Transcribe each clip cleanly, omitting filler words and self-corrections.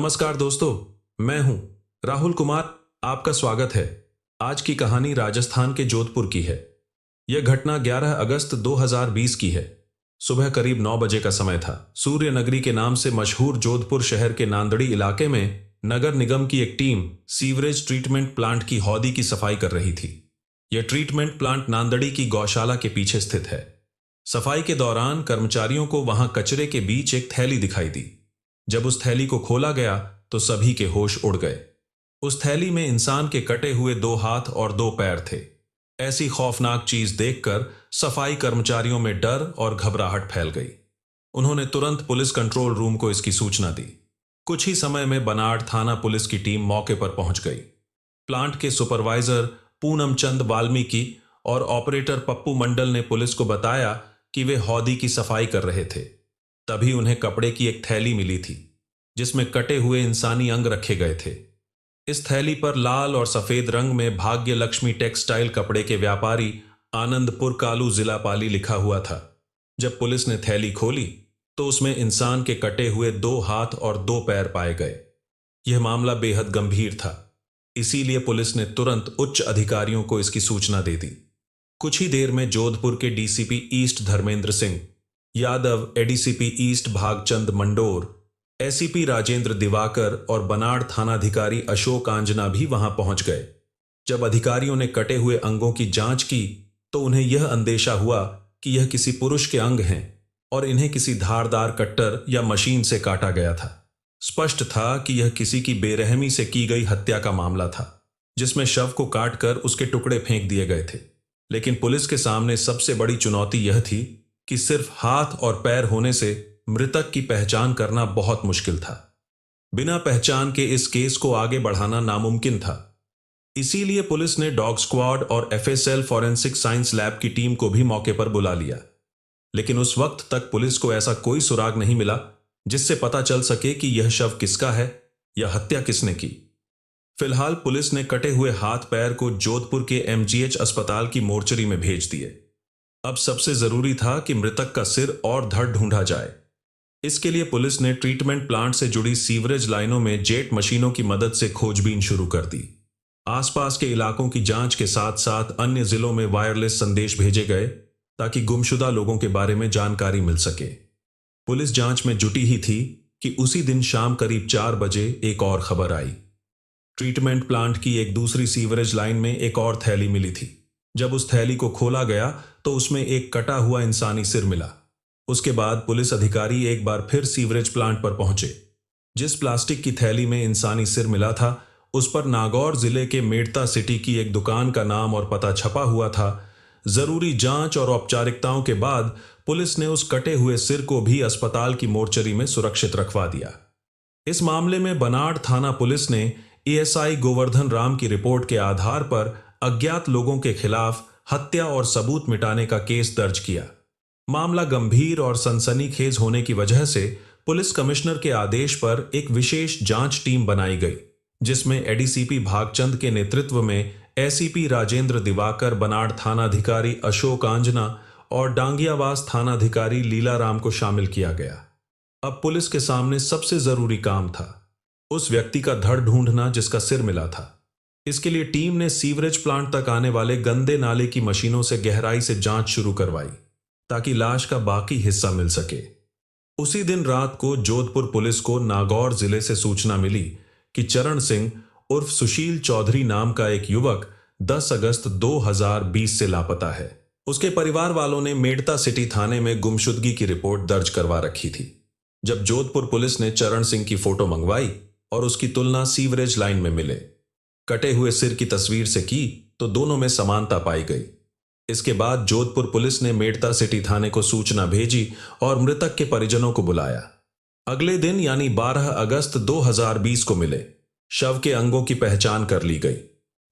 नमस्कार दोस्तों, मैं हूं राहुल कुमार। आपका स्वागत है। आज की कहानी राजस्थान के जोधपुर की है। यह घटना 11 अगस्त 2020 की है। सुबह करीब 9 बजे का समय था। सूर्य नगरी के नाम से मशहूर जोधपुर शहर के नांदड़ी इलाके में नगर निगम की एक टीम सीवरेज ट्रीटमेंट प्लांट की हौदी की सफाई कर रही थी। यह ट्रीटमेंट प्लांट नांदड़ी की गौशाला के पीछे स्थित है। सफाई के दौरान कर्मचारियों को वहां कचरे के बीच एक थैली दिखाई दी। जब उस थैली को खोला गया तो सभी के होश उड़ गए। उस थैली में इंसान के कटे हुए 2 हाथ और 2 पैर थे। ऐसी खौफनाक चीज देखकर सफाई कर्मचारियों में डर और घबराहट फैल गई। उन्होंने तुरंत पुलिस कंट्रोल रूम को इसकी सूचना दी। कुछ ही समय में बनाड़ थाना पुलिस की टीम मौके पर पहुंच गई। प्लांट के सुपरवाइजर पूनम चंद वाल्मीकि और ऑपरेटर पप्पू मंडल ने पुलिस को बताया कि वे हौदी की सफाई कर रहे थे। तभी उन्हें कपड़े की एक थैली मिली थी जिसमें कटे हुए इंसानी अंग रखे गए थे। इस थैली पर लाल और सफेद रंग में भाग्य लक्ष्मी टेक्सटाइल कपड़े के व्यापारी आनंदपुर कालू जिला पाली लिखा हुआ था। जब पुलिस ने थैली खोली तो उसमें इंसान के कटे हुए 2 हाथ और 2 पैर पाए गए। यह मामला बेहद गंभीर था, इसीलिए पुलिस ने तुरंत उच्च अधिकारियों को इसकी सूचना दे दी। कुछ ही देर में जोधपुर के DCP east Dharmendra Singh Yadav, ADCP east Bhagchand Mandore, ACP Rajendra Diwakar और बनाड़ थानाधिकारी अशोक आंजना भी वहां पहुंच गए। जब अधिकारियों ने कटे हुए अंगों की जांच की तो उन्हें यह अंदेशा हुआ कि यह किसी पुरुष के अंग हैं और इन्हें किसी धारदार कट्टर या मशीन से काटा गया था। स्पष्ट था कि यह किसी की बेरहमी से की गई हत्या का मामला था, जिसमें शव को काटकर उसके टुकड़े फेंक दिए गए थे। लेकिन पुलिस के सामने सबसे बड़ी चुनौती यह थी कि सिर्फ हाथ और पैर होने से मृतक की पहचान करना बहुत मुश्किल था। बिना पहचान के इस केस को आगे बढ़ाना नामुमकिन था। इसीलिए पुलिस ने डॉग स्क्वाड और एफएसएल फॉरेंसिक साइंस लैब की टीम को भी मौके पर बुला लिया। लेकिन उस वक्त तक पुलिस को ऐसा कोई सुराग नहीं मिला जिससे पता चल सके कि यह शव किसका है या हत्या किसने की। फिलहाल पुलिस ने कटे हुए हाथ पैर को जोधपुर के एमजीएच अस्पताल की मोर्चरी में भेज दिए। अब सबसे जरूरी था कि मृतक का सिर और धड़ ढूंढा जाए। इसके लिए पुलिस ने ट्रीटमेंट प्लांट से जुड़ी सीवरेज लाइनों में जेट मशीनों की मदद से खोजबीन शुरू कर दी। आसपास के इलाकों की जांच के साथ साथ अन्य जिलों में वायरलेस संदेश भेजे गए ताकि गुमशुदा लोगों के बारे में जानकारी मिल सके। पुलिस जांच में जुटी ही थी कि उसी दिन शाम करीब 4 बजे एक और खबर आई। ट्रीटमेंट प्लांट की एक दूसरी सीवरेज लाइन में एक और थैली मिली थी। जब उस थैली को खोला गया तो उसमें एक कटा हुआ इंसानी सिर मिला। उसके बाद पुलिस अधिकारी एक बार फिर सीवरेज प्लांट पर पहुंचे। जिस प्लास्टिक की थैली में इंसानी सिर मिला था उस पर नागौर जिले के मेड़ता सिटी की एक दुकान का नाम और पता छपा हुआ था। जरूरी जांच और औपचारिकताओं के बाद पुलिस ने उस कटे हुए सिर को भी अस्पताल की मोर्चरी में सुरक्षित रखवा दिया। इस मामले में बनाड़ थाना पुलिस ने एएसआई गोवर्धन राम की रिपोर्ट के आधार पर अज्ञात लोगों के खिलाफ हत्या और सबूत मिटाने का केस दर्ज किया। मामला गंभीर और सनसनीखेज होने की वजह से पुलिस कमिश्नर के आदेश पर एक विशेष जांच टीम बनाई गई, जिसमें एडीसीपी भागचंद के नेतृत्व में एसीपी राजेंद्र दिवाकर, बनाड़ थानाधिकारी अशोक आंजना और डांगियावास थानाधिकारी लीलाराम को शामिल किया गया। अब पुलिस के सामने सबसे जरूरी काम था उस व्यक्ति का धड़ ढूंढना जिसका सिर मिला था। इसके लिए टीम ने सीवरेज प्लांट तक आने वाले गंदे नाले की मशीनों से गहराई से जांच शुरू करवाई ताकि लाश का बाकी हिस्सा मिल सके। उसी दिन रात को जोधपुर पुलिस को नागौर जिले से सूचना मिली कि चरण सिंह उर्फ सुशील चौधरी नाम का एक युवक 10 अगस्त 2020 से लापता है। उसके परिवार वालों ने मेड़ता सिटी थाने में गुमशुदगी की रिपोर्ट दर्ज करवा रखी थी। जब जोधपुर पुलिस ने चरण सिंह की फोटो मंगवाई और उसकी तुलना सीवरेज लाइन में मिले कटे हुए सिर की तस्वीर से की तो दोनों में समानता पाई गई। इसके बाद जोधपुर पुलिस ने मेड़ता सिटी थाने को सूचना भेजी और मृतक के परिजनों को बुलाया। अगले दिन यानी 12 अगस्त 2020 को मिले शव के अंगों की पहचान कर ली गई।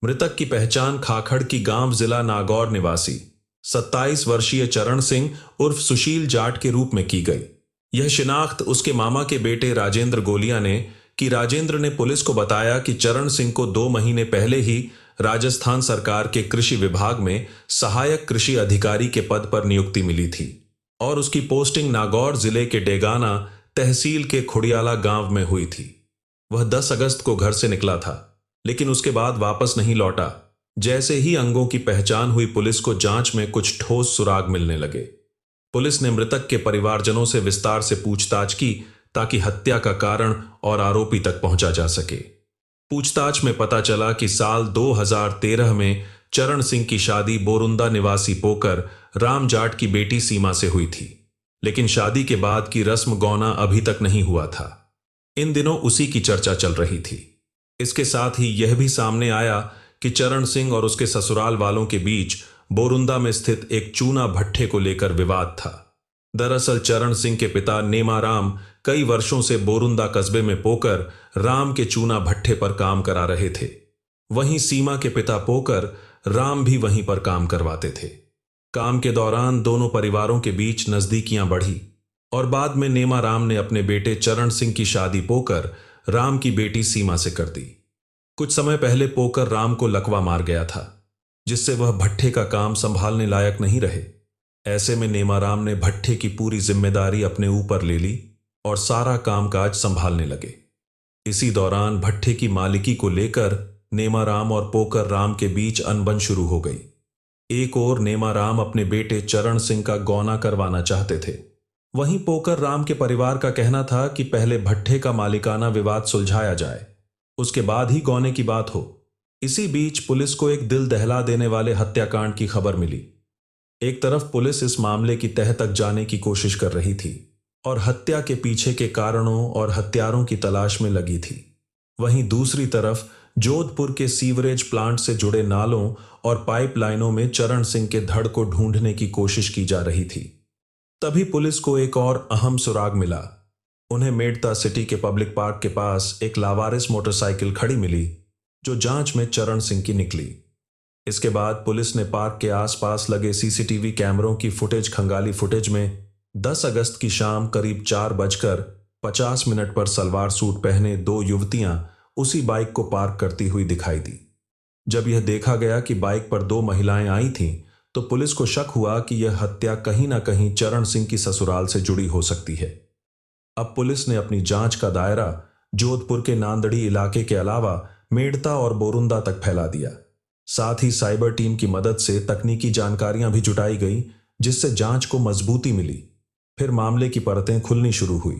मृतक की पहचान खाखड़ की गांव जिला नागौर निवासी 27 वर्षीय चरण सिंह उर्फ सुशील जाट के रूप में की गई। यह शिनाख्त उसके मामा के बेटे राजेंद्र गोलिया ने कि राजेंद्र ने पुलिस को बताया कि चरण सिंह को 2 महीने पहले ही राजस्थान सरकार के कृषि विभाग में सहायक कृषि अधिकारी के पद पर नियुक्ति मिली थी और उसकी पोस्टिंग नागौर जिले के डेगाना तहसील के खुड़ियाला गांव में हुई थी। वह 10 अगस्त को घर से निकला था, लेकिन उसके बाद वापस नहीं लौटा। जैसे ही अंगों की पहचान हुई, पुलिस को जांच में कुछ ठोस सुराग मिलने लगे। पुलिस ने मृतक के परिवारजनों से विस्तार से पूछताछ की ताकि हत्या का कारण और आरोपी तक पहुंचा जा सके। पूछताछ में पता चला कि साल 2013 में चरण सिंह की शादी बोरुंदा निवासी पोकर राम जाट की बेटी सीमा से हुई थी, लेकिन शादी के बाद की रस्म गौना अभी तक नहीं हुआ था। इन दिनों उसी की चर्चा चल रही थी। इसके साथ ही यह भी सामने आया कि चरण सिंह और उसके ससुराल वालों के बीच बोरुंदा में स्थित एक चूना भट्ठे को लेकर विवाद था। दरअसल चरण सिंह के पिता नेमाराम कई वर्षों से बोरुंदा कस्बे में पोकर राम के चूना भट्ठे पर काम करा रहे थे। वहीं सीमा के पिता पोकर राम भी वहीं पर काम करवाते थे। काम के दौरान दोनों परिवारों के बीच नजदीकियां बढ़ी और बाद में नेमाराम ने अपने बेटे चरण सिंह की शादी पोकर राम की बेटी सीमा से कर दी। कुछ समय पहले पोकर राम को लकवा मार गया था, जिससे वह भट्ठे का काम संभालने लायक नहीं रहे। ऐसे में नेमाराम ने भट्ठे की पूरी जिम्मेदारी अपने ऊपर ले ली और सारा कामकाज संभालने लगे। इसी दौरान भट्ठे की मालिकी को लेकर नेमाराम और पोकर राम के बीच अनबन शुरू हो गई। एक ओर नेमाराम अपने बेटे चरण सिंह का गौना करवाना चाहते थे, वहीं पोकर राम के परिवार का कहना था कि पहले भट्ठे का मालिकाना विवाद सुलझाया जाए, उसके बाद ही गौने की बात हो। इसी बीच पुलिस को एक दिल दहला देने वाले हत्याकांड की खबर मिली। एक तरफ पुलिस इस मामले की तह तक जाने की कोशिश कर रही थी और हत्या के पीछे के कारणों और हत्यारों की तलाश में लगी थी। वहीं दूसरी तरफ जोधपुर के सीवरेज प्लांट से जुड़े नालों और पाइपलाइनों में चरण सिंह के धड़ को ढूंढने की कोशिश की जा रही थी। तभी पुलिस को एक और अहम सुराग मिला। उन्हें मेड़ता सिटी के पब्लिक पार्क के पास एक लावारिस मोटरसाइकिल खड़ी मिली, जो जांच में चरण सिंह की निकली। इसके बाद पुलिस ने पार्क के आसपास लगे सीसीटीवी कैमरों की फुटेज खंगाली। फुटेज में 10 अगस्त की शाम करीब 4:50 पर सलवार सूट पहने 2 युवतियां उसी बाइक को पार्क करती हुई दिखाई दी। जब यह देखा गया कि बाइक पर 2 महिलाएं आई थीं, तो पुलिस को शक हुआ कि यह हत्या कहीं ना कहीं चरण सिंह की ससुराल से जुड़ी हो सकती है। अब पुलिस ने अपनी जांच का दायरा जोधपुर के नांदड़ी इलाके के अलावा मेड़ता और बोरुंदा तक फैला दिया। साथ ही साइबर टीम की मदद से तकनीकी जानकारियां भी जुटाई गई, जिससे जांच को मजबूती मिली। फिर मामले की परतें खुलनी शुरू हुई।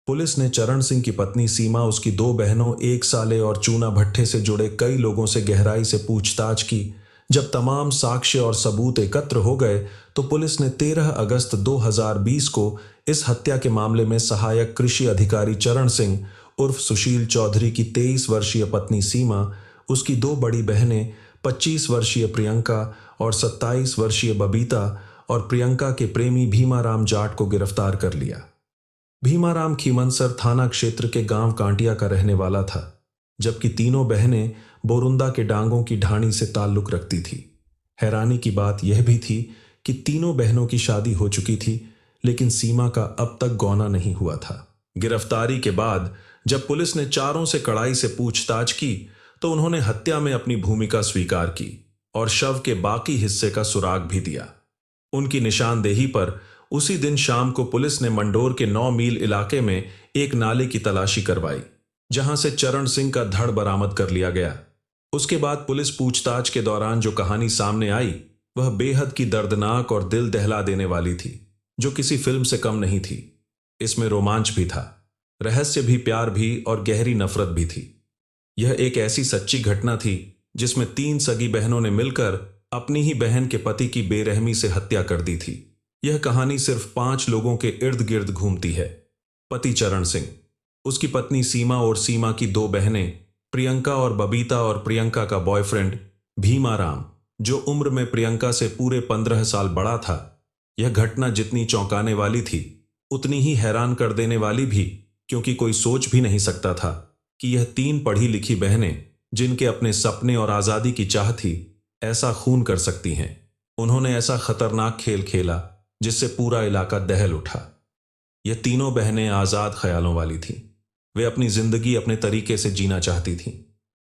पुलिस ने चरण सिंह की पत्नी सीमा, उसकी 2 बहनों, 1 साले और चूना भट्ठे से जुड़े कई लोगों से गहराई से पूछताछ की। जब तमाम साक्ष्य और सबूत एकत्र हो गए, तो पुलिस ने 13 अगस्त 2020 को इस हत्या के मामले में सहायक कृषि अधिकारी चरण सिंह उर्फ सुशील चौधरी की 23 वर्षीय पत्नी सीमा, उसकी 2 बड़ी बहनें 25 वर्षीय प्रियंका और 27 वर्षीय बबीता और प्रियंका के प्रेमी भीमाराम जाट को गिरफ्तार कर लिया। भीमाराम खीमनसर थाना क्षेत्र के गांव कांटिया का रहने वाला था, जबकि तीनों बहनें बोरुंदा के डांगों की ढाणी से ताल्लुक रखती थी। हैरानी की बात यह भी थी कि तीनों बहनों की शादी हो चुकी थी, लेकिन सीमा का अब तक गौना नहीं हुआ था। गिरफ्तारी के बाद जब पुलिस ने चारों से कड़ाई से पूछताछ की, तो उन्होंने हत्या में अपनी भूमिका स्वीकार की और शव के बाकी हिस्से का सुराग भी दिया। उनकी निशानदेही पर उसी दिन शाम को पुलिस ने मंडोर के 9 मील इलाके में एक नाले की तलाशी करवाई, जहां से चरण सिंह का धड़ बरामद कर लिया गया। उसके बाद पुलिस पूछताछ के दौरान जो कहानी सामने आई, वह बेहद की दर्दनाक और दिल दहला देने वाली थी, जो किसी फिल्म से कम नहीं थी। इसमें रोमांच भी था, रहस्य भी, प्यार भी और गहरी नफरत भी थी। यह एक ऐसी सच्ची घटना थी जिसमें 3 सगी बहनों ने मिलकर अपनी ही बहन के पति की बेरहमी से हत्या कर दी थी। यह कहानी सिर्फ 5 लोगों के इर्द गिर्द घूमती है। पति चरण सिंह, उसकी पत्नी सीमा और सीमा की 2 बहनें प्रियंका और बबीता, और प्रियंका का बॉयफ्रेंड भीमाराम, जो उम्र में प्रियंका से पूरे 15 साल बड़ा था। यह घटना जितनी चौंकाने वाली थी, उतनी ही हैरान कर देने वाली भी, क्योंकि कोई सोच भी नहीं सकता था कि यह 3 पढ़ी लिखी बहनें, जिनके अपने सपने और आज़ादी की चाह थी, ऐसा खून कर सकती हैं। उन्होंने ऐसा खतरनाक खेल खेला जिससे पूरा इलाका दहल उठा। यह तीनों बहनें आज़ाद ख्यालों वाली थीं। वे अपनी जिंदगी अपने तरीके से जीना चाहती थीं,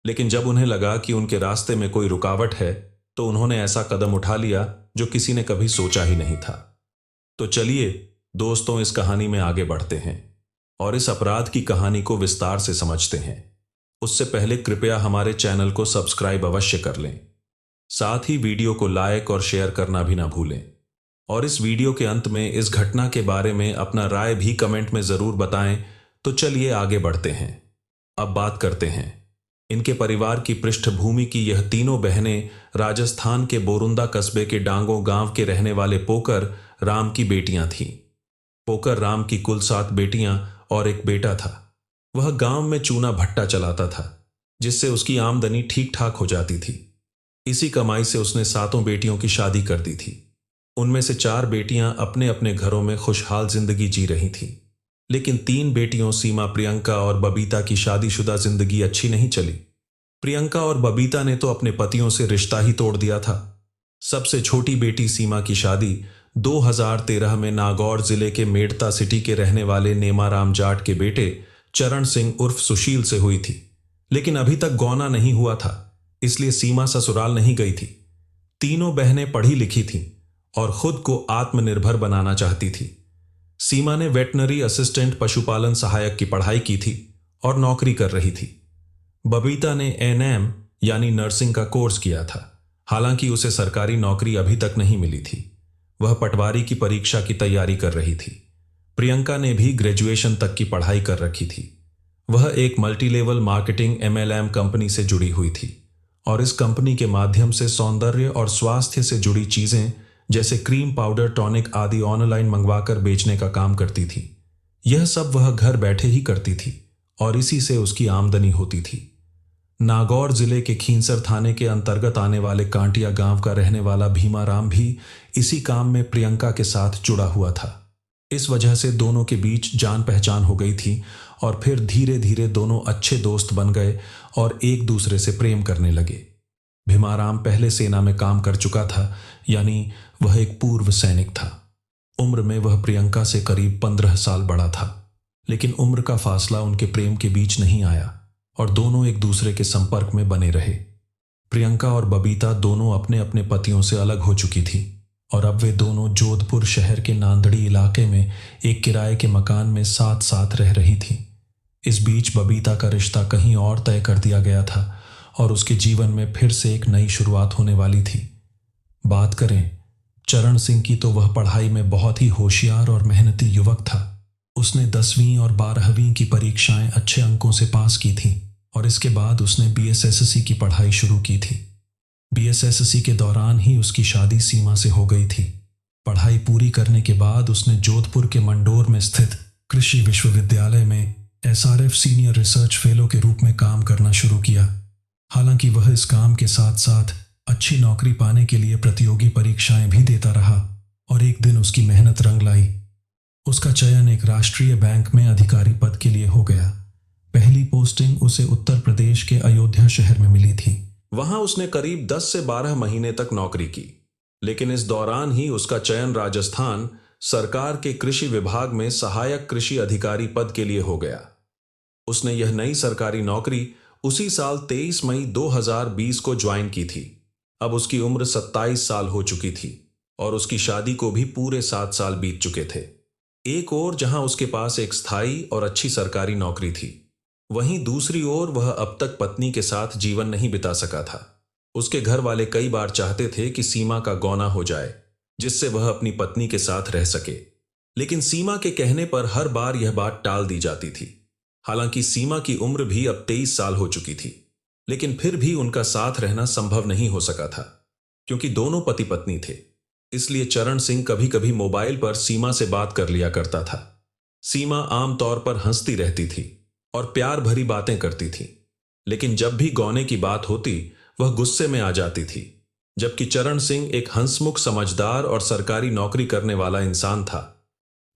लेकिन जब उन्हें लगा कि उनके रास्ते में कोई रुकावट है, तो उन्होंने ऐसा कदम उठा लिया जो किसी ने कभी सोचा ही नहीं था। तो चलिए दोस्तों, इस कहानी में आगे बढ़ते हैं और इस अपराध की कहानी को विस्तार से समझते हैं। उससे पहले कृपया हमारे चैनल को सब्सक्राइब अवश्य कर लें। साथ ही वीडियो को लाइक और शेयर करना भी ना भूलें। और इस वीडियो के अंत में इस घटना के बारे में अपना राय भी कमेंट में जरूर बताएं। तो चलिए आगे बढ़ते हैं। अब बात करते हैं इनके परिवार की पृष्ठभूमि की। यह तीनों बहनें राजस्थान के बोरुंदा कस्बे के डांगो गांव के रहने वाले पोकर राम की बेटियां थीं। पोकर राम की कुल 7 बेटियां और एक बेटा था। वह गांव में चूना भट्टा चलाता था, जिससे उसकी आमदनी ठीक ठाक हो जाती थी। इसी कमाई से उसने 7 बेटियों की शादी कर दी थी। उनमें से 4 बेटियां अपने अपने घरों में खुशहाल जिंदगी जी रही थीं, लेकिन 3 बेटियों सीमा, प्रियंका और बबीता की शादीशुदा जिंदगी अच्छी नहीं चली। प्रियंका और बबीता ने तो अपने पतियों से रिश्ता ही तोड़ दिया था। सबसे छोटी बेटी सीमा की शादी 2013 में नागौर जिले के मेड़ता सिटी के रहने वाले नेमाराम जाट के बेटे चरण सिंह उर्फ सुशील से हुई थी, लेकिन अभी तक गौना नहीं हुआ था, इसलिए सीमा ससुराल नहीं गई थी। तीनों बहनें पढ़ी लिखी थीं और खुद को आत्मनिर्भर बनाना चाहती थी। सीमा ने वेटनरी असिस्टेंट पशुपालन सहायक की पढ़ाई की थी और नौकरी कर रही थी। बबीता ने एनएम यानी नर्सिंग का कोर्स किया था, हालांकि उसे सरकारी नौकरी अभी तक नहीं मिली थी। वह पटवारी की परीक्षा की तैयारी कर रही थी। प्रियंका ने भी ग्रेजुएशन तक की पढ़ाई कर रखी थी। वह एक मल्टीलेवल मार्केटिंग MLM कंपनी से जुड़ी हुई थी और इस कंपनी के माध्यम से सौंदर्य और स्वास्थ्य से जुड़ी चीजें जैसे क्रीम, पाउडर, टॉनिक आदि ऑनलाइन मंगवाकर बेचने का काम करती थी। यह सब वह घर बैठे ही करती थी और इसी से उसकी आमदनी होती थी। नागौर जिले के खींसर थाने के अंतर्गत आने वाले कांटिया गांव का रहने वाला भीमाराम भी इसी काम में प्रियंका के साथ जुड़ा हुआ था। इस वजह से दोनों के बीच जान पहचान हो गई थी और फिर धीरे धीरे दोनों अच्छे दोस्त बन गए और एक दूसरे से प्रेम करने लगे। भीमाराम पहले सेना में काम कर चुका था, यानी वह एक पूर्व सैनिक था। उम्र में वह प्रियंका से करीब 15 साल बड़ा था, लेकिन उम्र का फासला उनके प्रेम के बीच नहीं आया और दोनों एक दूसरे के संपर्क में बने रहे। प्रियंका और बबीता दोनों अपने अपने पतियों से अलग हो चुकी थी और अब वे दोनों जोधपुर शहर के नांदड़ी इलाके में एक किराए के मकान में साथ साथ रह रही थीं। इस बीच बबीता का रिश्ता कहीं और तय कर दिया गया था और उसके जीवन में फिर से एक नई शुरुआत होने वाली थी। बात करें चरण सिंह की तो वह पढ़ाई में बहुत ही होशियार और मेहनती युवक था। उसने 10वीं और 12वीं की परीक्षाएं अच्छे अंकों से पास की थीं और इसके बाद उसने BSSC की पढ़ाई शुरू की थी। BSSC के दौरान ही उसकी शादी सीमा से हो गई थी। पढ़ाई पूरी करने के बाद उसने जोधपुर के मंडोर में स्थित कृषि विश्वविद्यालय में SRF सीनियर रिसर्च फेलो के रूप में काम करना शुरू किया। हालांकि वह इस काम के साथ साथ अच्छी नौकरी पाने के लिए प्रतियोगी परीक्षाएं भी देता रहा और एक दिन उसकी मेहनत रंग लाई। उसका चयन एक राष्ट्रीय बैंक में अधिकारी पद के लिए हो गया। पहली पोस्टिंग उसे उत्तर प्रदेश के अयोध्या शहर में मिली थी। वहां उसने करीब 10 से 12 महीने तक नौकरी की, लेकिन इस दौरान ही उसका चयन राजस्थान सरकार के कृषि विभाग में सहायक कृषि अधिकारी पद के लिए हो गया। उसने यह नई सरकारी नौकरी उसी साल 23 मई 2020 को ज्वाइन की थी। अब उसकी उम्र 27 साल हो चुकी थी और उसकी शादी को भी पूरे 7 साल बीत चुके थे। एक ओर जहां उसके पास एक स्थायी और अच्छी सरकारी नौकरी थी, वहीं दूसरी ओर वह अब तक पत्नी के साथ जीवन नहीं बिता सका था। उसके घर वाले कई बार चाहते थे कि सीमा का गौना हो जाए, जिससे वह अपनी पत्नी के साथ रह सके, लेकिन सीमा के कहने पर हर बार यह बात टाल दी जाती थी। हालांकि सीमा की उम्र भी अब 23 साल हो चुकी थी, लेकिन फिर भी उनका साथ रहना संभव नहीं हो सका था, क्योंकि दोनों पति पत्नी थे। इसलिए चरण सिंह कभी कभी मोबाइल पर सीमा से बात कर लिया करता था। सीमा आमतौर पर हंसती रहती थी और प्यार भरी बातें करती थी, लेकिन जब भी गौने की बात होती वह गुस्से में आ जाती थी। जबकि चरण सिंह एक हंसमुख, समझदार और सरकारी नौकरी करने वाला इंसान था,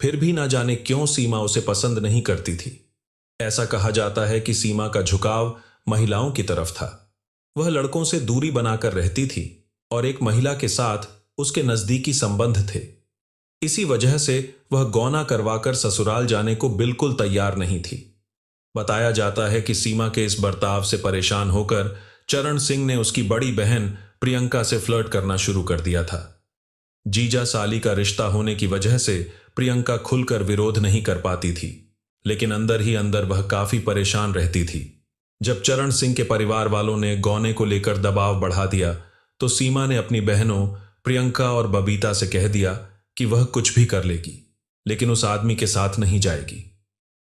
फिर भी ना जाने क्यों सीमा उसे पसंद नहीं करती थी। ऐसा कहा जाता है कि सीमा का झुकाव महिलाओं की तरफ था। वह लड़कों से दूरी बनाकर रहती थी और एक महिला के साथ उसके नजदीकी संबंध थे। इसी वजह से वह गौना करवाकर ससुराल जाने को बिल्कुल तैयार नहीं थी। बताया जाता है कि सीमा के इस बर्ताव से परेशान होकर चरण सिंह ने उसकी बड़ी बहन प्रियंका से फ्लर्ट करना शुरू कर दिया था। जीजा साली का रिश्ता होने की वजह से प्रियंका खुलकर विरोध नहीं कर पाती थी, लेकिन अंदर ही अंदर वह काफी परेशान रहती थी। जब चरण सिंह के परिवार वालों ने गौने को लेकर दबाव बढ़ा दिया तो सीमा ने अपनी बहनों प्रियंका और बबीता से कह दिया कि वह कुछ भी कर लेगी, लेकिन उस आदमी के साथ नहीं जाएगी।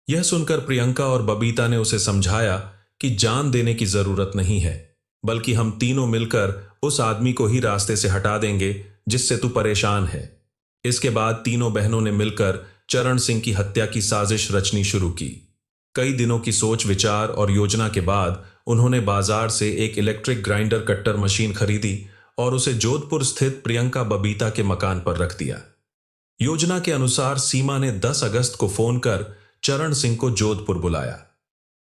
यह सुनकर प्रियंका और बबीता ने उसे समझाया कि जान देने की जरूरत नहीं है, बल्कि हम तीनों मिलकर उस आदमी को ही रास्ते से हटा देंगे जिससे तू परेशान है। इसके बाद तीनों बहनों ने मिलकर चरण सिंह की हत्या की साजिश रचनी शुरू की। कई दिनों की सोच विचार और योजना के बाद उन्होंने बाजार से एक इलेक्ट्रिक ग्राइंडर कट्टर मशीन खरीदी और उसे जोधपुर स्थित प्रियंका बबीता के मकान पर रख दिया। योजना के अनुसार सीमा ने 10 अगस्त को फोन कर चरण सिंह को जोधपुर बुलाया।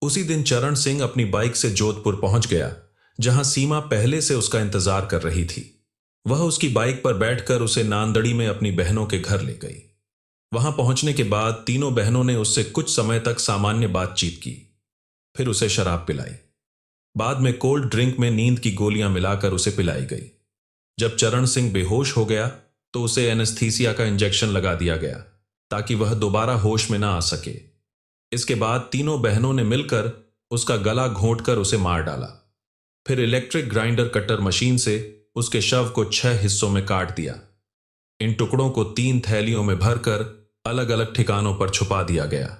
उसी दिन चरण सिंह अपनी बाइक से जोधपुर पहुंच गया, जहां सीमा पहले से उसका इंतजार कर रही थी। वह उसकी बाइक पर बैठकर उसे नांदड़ी में अपनी बहनों के घर ले गई। वहां पहुंचने के बाद तीनों बहनों ने उससे कुछ समय तक सामान्य बातचीत की, फिर उसे शराब पिलाई। बाद में कोल्ड ड्रिंक में नींद की गोलियां मिलाकर उसे पिलाई गई। जब चरण सिंह बेहोश हो गया तो उसे एनेस्थीसिया का इंजेक्शन लगा दिया गया ताकि वह दोबारा होश में ना आ सके। इसके बाद तीनों बहनों ने मिलकर उसका गला घोंटकर उसे मार डाला। फिर इलेक्ट्रिक ग्राइंडर कटर मशीन से उसके शव को 6 हिस्सों में काट दिया। इन टुकड़ों को 3 थैलियों में भरकर अलग अलग ठिकानों पर छुपा दिया गया।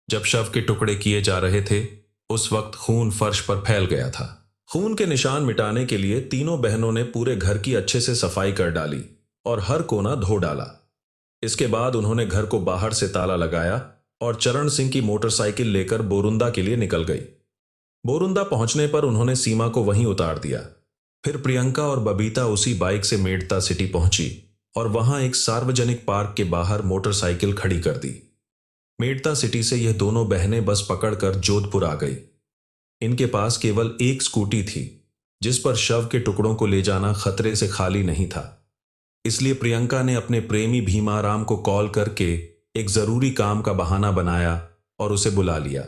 जब शव के टुकड़े किए जा रहे थे उस वक्त खून फर्श पर फैल गया था। खून के निशान मिटाने के लिए तीनों बहनों ने पूरे घर की अच्छे से सफाई कर डाली और हर कोना धो डाला। इसके बाद उन्होंने घर को बाहर से ताला लगाया और चरण सिंह की मोटरसाइकिल लेकर बोरुंदा के लिए निकल गई। बोरुंदा पहुंचने पर उन्होंने सीमा को वहीं उतार दिया। फिर प्रियंका और बबीता उसी बाइक से मेड़ता सिटी पहुंची और वहां एक सार्वजनिक पार्क के बाहर मोटरसाइकिल खड़ी कर दी। मेड़ता सिटी से यह दोनों बहनें बस पकड़कर जोधपुर आ गई। इनके पास केवल एक स्कूटी थी, जिस पर शव के टुकड़ों को ले जाना खतरे से खाली नहीं था। इसलिए प्रियंका ने अपने प्रेमी भीमाराम को कॉल करके एक जरूरी काम का बहाना बनाया और उसे बुला लिया।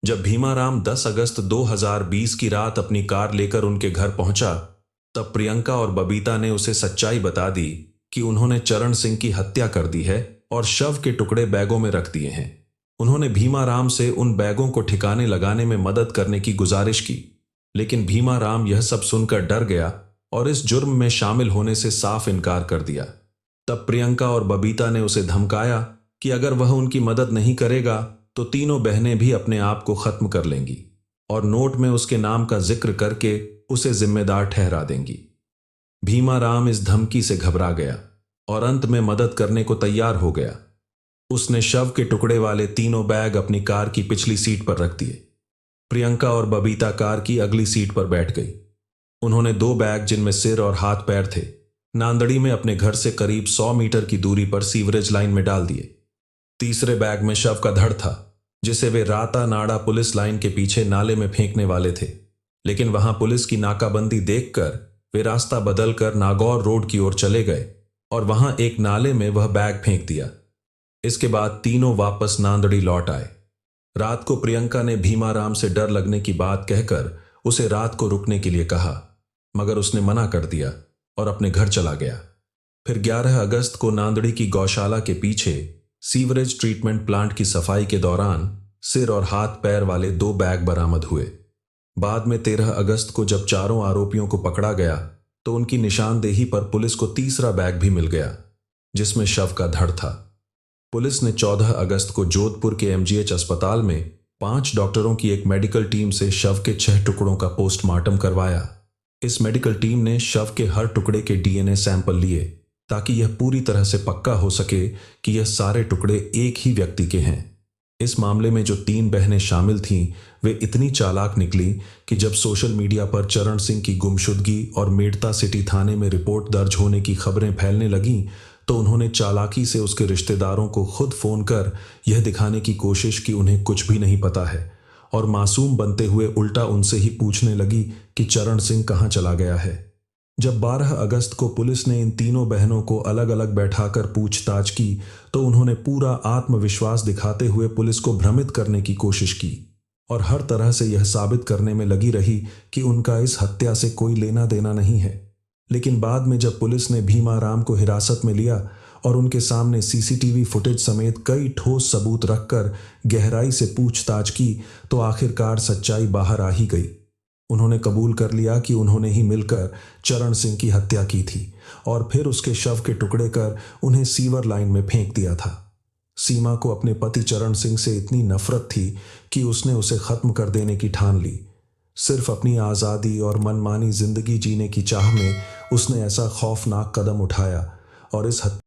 जब भीमाराम 10 अगस्त 2020 की रात अपनी कार लेकर उनके घर पहुंचा, तब प्रियंका और बबीता ने उसे सच्चाई बता दी कि उन्होंने चरण सिंह की हत्या कर दी है और शव के टुकड़े बैगों में रख दिए हैं। उन्होंने भीमाराम से उन बैगों को ठिकाने लगाने में मदद करने की गुजारिश की, लेकिन भीमाराम यह सब सुनकर डर गया और इस जुर्म में शामिल होने से साफ इनकार कर दिया। तब प्रियंका और बबीता ने उसे धमकाया कि अगर वह उनकी मदद नहीं करेगा तो तीनों बहनें भी अपने आप को खत्म कर लेंगी और नोट में उसके नाम का जिक्र करके उसे जिम्मेदार ठहरा देंगी। भीमाराम इस धमकी से घबरा गया और अंत में मदद करने को तैयार हो गया। उसने शव के टुकड़े वाले तीनों बैग अपनी कार की पिछली सीट पर रख दिए। प्रियंका और बबीता कार की अगली सीट पर बैठ गई। उन्होंने 2 बैग, जिनमें सिर और हाथ पैर थे, नांदड़ी में अपने घर से करीब 100 मीटर की दूरी पर सीवरेज लाइन में डाल दिए। तीसरे बैग में शव का धड़ था, जिसे वे राता नाड़ा पुलिस लाइन के पीछे नाले में फेंकने वाले थे, लेकिन वहां पुलिस की नाकाबंदी देखकर वे रास्ता बदलकर नागौर रोड की ओर चले गए और वहां एक नाले में वह बैग फेंक दिया। इसके बाद तीनों वापस नांदड़ी लौट आए। रात को प्रियंका ने भीमाराम से डर लगने की बात कहकर उसे रात को रुकने के लिए कहा, मगर उसने मना कर दिया और अपने घर चला गया। फिर 11 अगस्त को नांदड़ी की गौशाला के पीछे सीवरेज ट्रीटमेंट प्लांट की सफाई के दौरान सिर और हाथ पैर वाले 2 बैग बरामद हुए। बाद में 13 अगस्त को जब चारों आरोपियों को पकड़ा गया तो उनकी निशानदेही पर पुलिस को तीसरा बैग भी मिल गया, जिसमें शव का धड़ था। पुलिस ने 14 अगस्त को जोधपुर के एमजीएच अस्पताल में 5 डॉक्टरों की एक मेडिकल टीम से शव के 6 टुकड़ों का पोस्टमार्टम करवाया। इस मेडिकल टीम ने शव के हर टुकड़े के डीएनए सैंपल लिए ताकि यह पूरी तरह से पक्का हो सके कि यह सारे टुकड़े एक ही व्यक्ति के हैं। इस मामले में जो 3 बहनें शामिल थीं, वे इतनी चालाक निकली कि जब सोशल मीडिया पर चरण सिंह की गुमशुदगी और मेड़ता सिटी थाने में रिपोर्ट दर्ज होने की खबरें फैलने लगीं, तो उन्होंने चालाकी से उसके रिश्तेदारों को खुद फोन कर यह दिखाने की कोशिश कि उन्हें कुछ भी नहीं पता है, और मासूम बनते हुए उल्टा उनसे ही पूछने लगी कि चरण सिंह कहाँ चला गया है। जब 12 अगस्त को पुलिस ने इन तीनों बहनों को अलग अलग बैठाकर पूछताछ की तो उन्होंने पूरा आत्मविश्वास दिखाते हुए पुलिस को भ्रमित करने की कोशिश की और हर तरह से यह साबित करने में लगी रही कि उनका इस हत्या से कोई लेना देना नहीं है। लेकिन बाद में जब पुलिस ने भीमाराम को हिरासत में लिया और उनके सामने सीसीटीवी फुटेज समेत कई ठोस सबूत रखकर गहराई से पूछताछ की तो आखिरकार सच्चाई बाहर आ ही गई। उन्होंने कबूल कर लिया कि उन्होंने ही मिलकर चरण सिंह की हत्या की थी और फिर उसके शव के टुकड़े कर उन्हें सीवर लाइन में फेंक दिया था। सीमा को अपने पति चरण सिंह से इतनी नफरत थी कि उसने उसे खत्म कर देने की ठान ली। सिर्फ अपनी आज़ादी और मनमानी जिंदगी जीने की चाह में उसने ऐसा खौफनाक कदम उठाया और इस